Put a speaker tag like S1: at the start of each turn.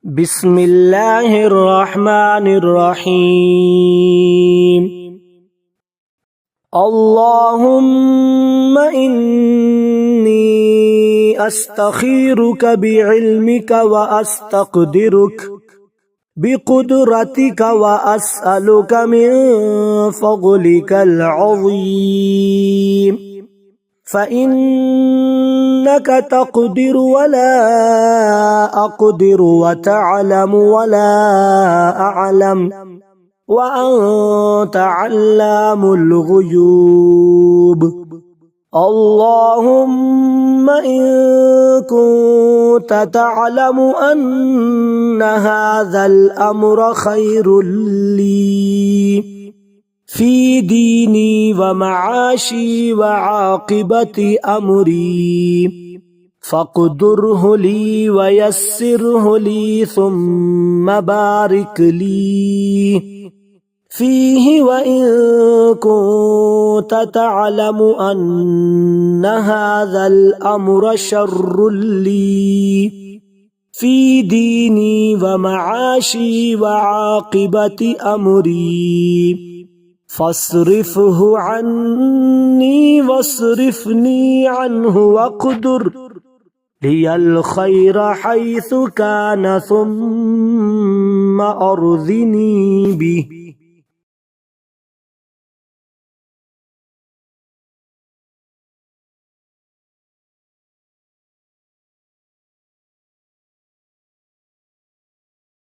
S1: بسم اللہ الرحمن الرحیم اللہم انی استخیرک بعلمک واستقدرک بقدرتک واسألک من فضلک العظیم فإنك تقدر ولا أقدر وتعلم ولا أعلم وأنت علام الغيوب اللهم إن كنت تعلم أن هذا الأمر خير لي في ديني ومعاشي وعاقبة أمري فاقدره لي ويسره لي ثم بارك لي فيه وإن كنت تعلم أن هذا الأمر شر لي في ديني ومعاشي وعاقبة أمري فاصرفه عني واصرفني عنه واقدر لي الخير حيث كان ثم أرضني به